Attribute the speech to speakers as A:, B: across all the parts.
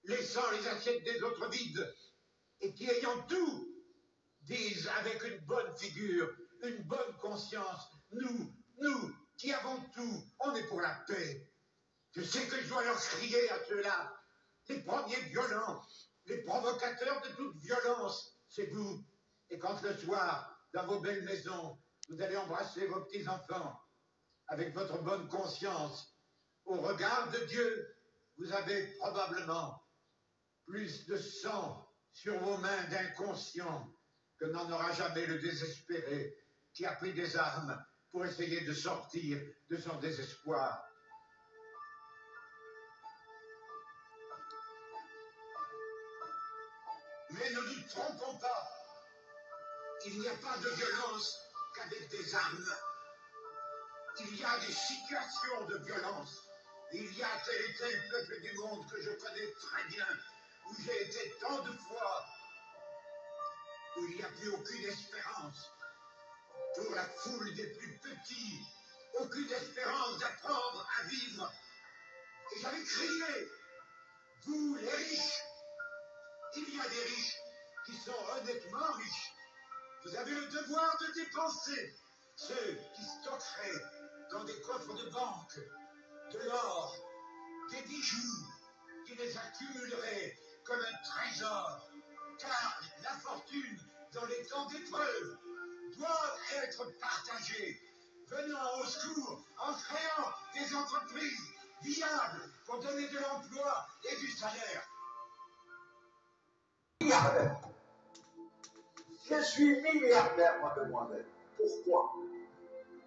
A: laissant les assiettes des autres vides, et qui, ayant tout, disent avec une bonne figure, une bonne conscience, nous, qui avons tout, on est pour la paix. Je sais que je dois leur crier à ceux-là, les premiers violents, les provocateurs de toute violence, c'est vous. Et quand le soir, dans vos belles maisons, vous allez embrasser vos petits-enfants, avec votre bonne conscience, au regard de Dieu, vous avez probablement plus de sang sur vos mains d'inconscient que n'en aura jamais le désespéré qui a pris des armes pour essayer de sortir de son désespoir. Mais ne nous trompons pas, il n'y a pas de violence qu'avec des armes. Il y a des situations de violence. Il y a tel et tel peuple du monde que je connais très bien, où j'ai été tant de fois, où il n'y a plus aucune espérance. Pour la foule des plus petits, aucune espérance d'apprendre à vivre. Et j'avais crié, vous les riches, il y a des riches qui sont honnêtement riches. Vous avez le devoir de dépenser. Ceux qui stockeraient dans des coffres de banque de l'or, des bijoux, qui les accumuleraient comme un trésor. Car la fortune, dans les temps d'épreuve, doit être partagée. Venant au secours en créant des entreprises viables pour donner de l'emploi et du salaire.
B: Milliardaire. Je suis milliardaire, mademoiselle. Pourquoi?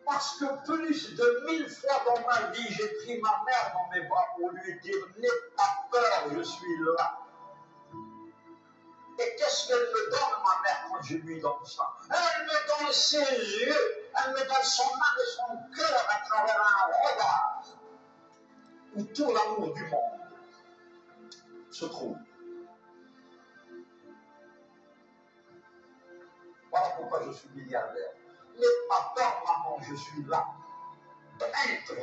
B: Parce que plus de 1000 fois dans ma vie, j'ai pris ma mère dans mes bras pour lui dire « N'aie pas peur, je suis là ». Et qu'est-ce qu'elle me donne, ma mère, quand je lui donne ça? Elle me donne ses yeux, elle me donne son âme et son cœur à travers un regard où tout l'amour du monde se trouve. Voilà pourquoi je suis milliardaire. N'aie pas peur, maman, je suis là. Être,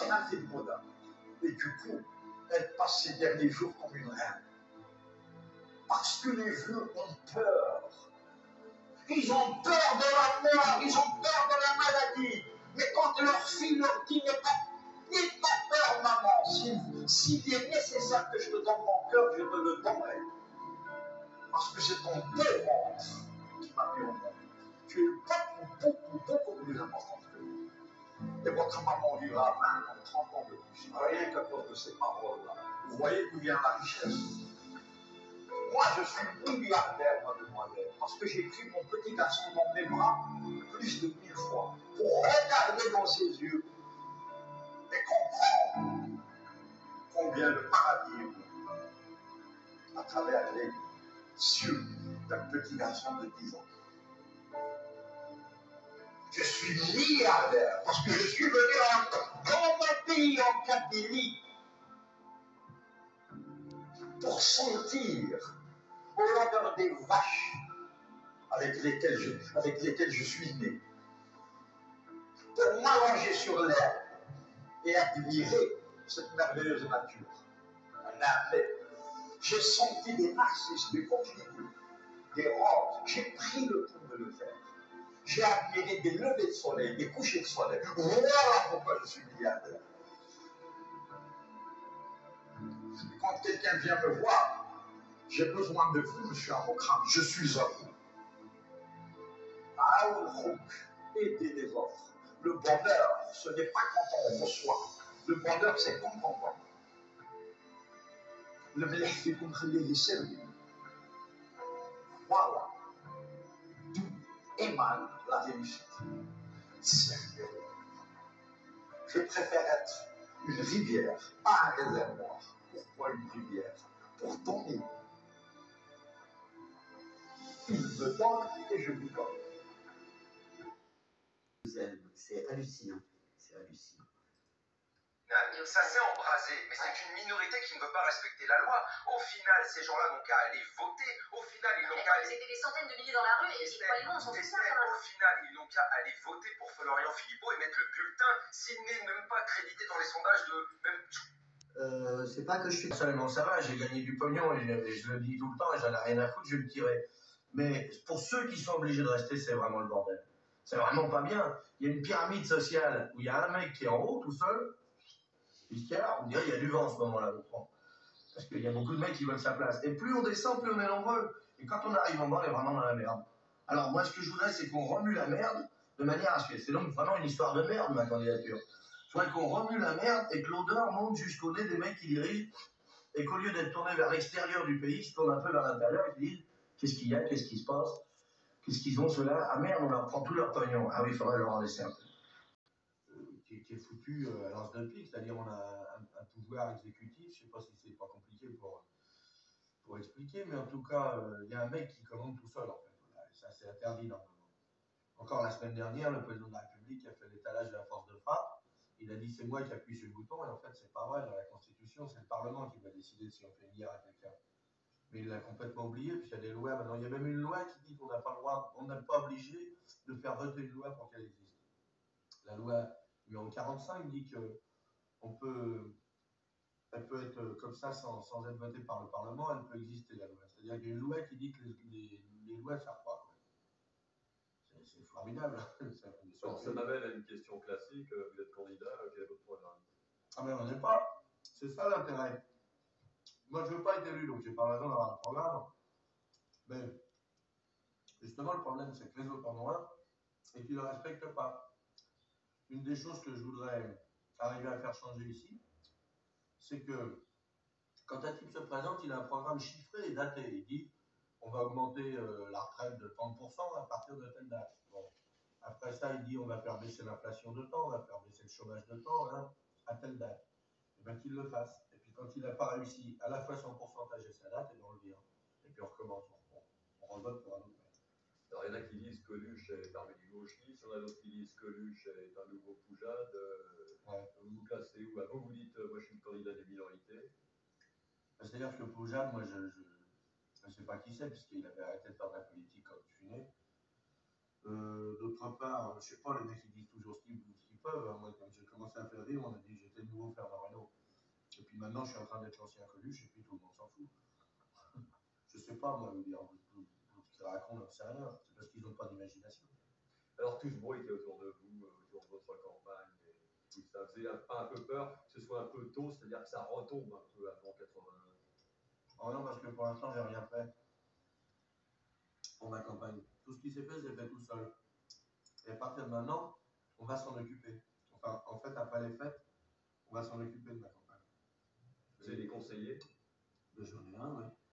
B: elle a fait le bonheur. Et du coup, elle passe ses derniers jours comme une reine. Parce que les vieux ont peur. Ils ont peur de la mort, ils ont peur de la maladie. Mais quand leur fille leur dit n'aie pas peur, maman, s'il est nécessaire que je te donne mon cœur, je te le donnerai. Parce que c'est ton démon qui m'a mis au monde. Tu es beaucoup plus important que lui. Et votre maman vivra 20 ans, 30 ans de plus. Rien qu'à cause de ces paroles-là. Vous voyez d'où vient la richesse. Moi, je suis milliardaire, mademoiselle, parce que j'ai pris mon petit garçon dans mes bras plus de 1000 fois pour regarder dans ses yeux et comprendre combien le paradis est beau à travers les yeux d'un petit garçon de 10 ans. Je suis milliardaire parce que je suis venu dans mon pays en Kabylie pour sentir l'odeur des vaches avec lesquelles je suis né, pour m'allonger sur l'herbe et admirer cette merveilleuse nature. J'ai senti des narcisses, des coquelicots, des roses. J'ai pris le temps de le faire. J'ai admiré des levées de soleil, des couchers de soleil. Voilà pourquoi je suis milliardaire. Quand quelqu'un vient me voir, j'ai besoin de vous, monsieur Amokram, je suis homme. Aider les autres. Le bonheur, ce n'est pas quand on reçoit. Le bonheur, c'est quand on donne. Le mélèche fait comprendre les services. Voilà. D'où émane la réussite. Servir. Je préfère être une rivière, pas un réservoir. Pourquoi une rivière? Pour donner. Il me donne et je lui donne.
C: C'est hallucinant. C'est hallucinant.
D: Ça s'est embrasé, mais c'est une minorité qui ne veut pas respecter la loi. Au final, ces gens-là n'ont qu'à aller voter. Au final, ils n'ont qu'à aller...
E: C'était des centaines de milliers dans la rue et c'est pas les bons, on s'en fout ça.
D: Au final, ils n'ont qu'à aller voter pour Florian Philippot et mettre le bulletin, s'il n'est même pas crédité dans les sondages de... Même...
C: C'est pas que je suis...
F: Personnellement, ça va, j'ai gagné du pognon et je le dis tout le temps et j'en ai rien à foutre, je vais le tirer. Mais pour ceux qui sont obligés de rester, c'est vraiment le bordel. C'est vraiment pas bien. Il y a une pyramide sociale où il y a un mec qui est en haut tout seul, jusqu'à, on dirait qu'il y a du vent en ce moment-là, je crois. Parce qu'il y a beaucoup de mecs qui veulent sa place. Et plus on descend, plus on est nombreux. Et quand on arrive en bas, on est vraiment dans la merde. Alors moi, ce que je voudrais, c'est qu'on remue la merde de manière à ce que... C'est donc vraiment une histoire de merde, ma candidature. Il faudrait qu'on remue la merde et que l'odeur monte jusqu'au nez des mecs qui dirigent et qu'au lieu d'être tourné vers l'extérieur du pays, ils se tournent un peu vers l'intérieur et se disent qu'est-ce qu'il y a, qu'est-ce qui se passe, qu'est-ce qu'ils ont ceux-là. Ah merde, on leur prend tout leur pognon. Ah oui, il faudrait leur en laisser un peu.
G: Qui est foutu à l'ance d'un pic, c'est-à-dire on a un pouvoir exécutif, je ne sais pas si c'est pas compliqué pour expliquer, mais en tout cas, il y a un mec qui commande tout seul en fait. Voilà, et ça c'est interdit normalement. Encore la semaine dernière, le président de la République a fait l'étalage de la force de frappe. Il a dit c'est moi qui appuie sur le bouton, et en fait c'est pas vrai. Dans la Constitution, c'est le Parlement qui va décider si on fait une guerre à quelqu'un. Mais il l'a complètement oublié, puisqu'il y a des lois maintenant. Il y a même une loi qui dit qu'on n'a pas le droit, on n'est pas obligé de faire voter une loi pour qu'elle existe. La loi numéro 45 dit que elle peut être comme ça sans être votée par le Parlement, elle peut exister la loi. C'est-à-dire qu'il y a une loi qui dit que les lois ne servent pas. C'est formidable.
H: Alors, ça m'amène à une question classique. Vous êtes candidat, quel est votre programme?
G: Ah mais on n'est pas. C'est ça l'intérêt. Moi je ne veux pas être élu, donc j'ai pas raison d'avoir un programme. Mais justement le problème c'est que les autres en ont un et qu'ils ne le respectent pas. Une des choses que je voudrais arriver à faire changer ici, c'est que quand un type se présente, il a un programme chiffré et daté. Il dit on va augmenter la retraite de 30% à partir de telle date. Bon. Après ça, il dit on va faire baisser l'inflation de temps, on va faire baisser le chômage de temps hein, à telle date. Et bien qu'il le fasse. Et puis quand il n'a pas réussi à la fois son pourcentage et sa date, et bien on le vire. Et puis on recommence. On revote pour un autre mec.
H: Alors il y en a qui disent que Coluche est parmi les gauchistes, il y en a d'autres qui disent que Coluche est un nouveau Poujade.
G: Ouais.
H: Vous vous classez où? Vous dites moi je suis le candidat des minorités.
G: C'est-à-dire que Poujade, moi je ne sais pas qui c'est, puisqu'il avait arrêté de faire de la politique quand je suis né. D'autre part, je ne sais pas, les mecs ils disent toujours ce qu'ils peuvent. Hein. Moi, quand j'ai commencé à faire rire, on a dit que j'étais le nouveau Fernand Reynaud. Et puis maintenant, je suis en train d'être l'ancien Coluche, et puis tout le monde s'en fout. Je ne sais pas, moi, vous dire, ce qu'ils racontent, j'en sais rien. C'est parce qu'ils n'ont pas d'imagination.
H: Alors tout ce bruit qui est autour de vous, autour de votre campagne, et ça faisait pas un peu peur que ce soit un peu tôt, c'est-à-dire que ça retombe un peu avant 81.
G: Oh non, parce que pour l'instant, j'ai rien fait pour ma campagne. Tout ce qui s'est fait, j'ai fait tout seul. Et à partir de maintenant, on va s'en occuper. Enfin, en fait, après les fêtes, on va s'en occuper de ma campagne.
H: Vous avez des conseillers?
G: J'en ai un,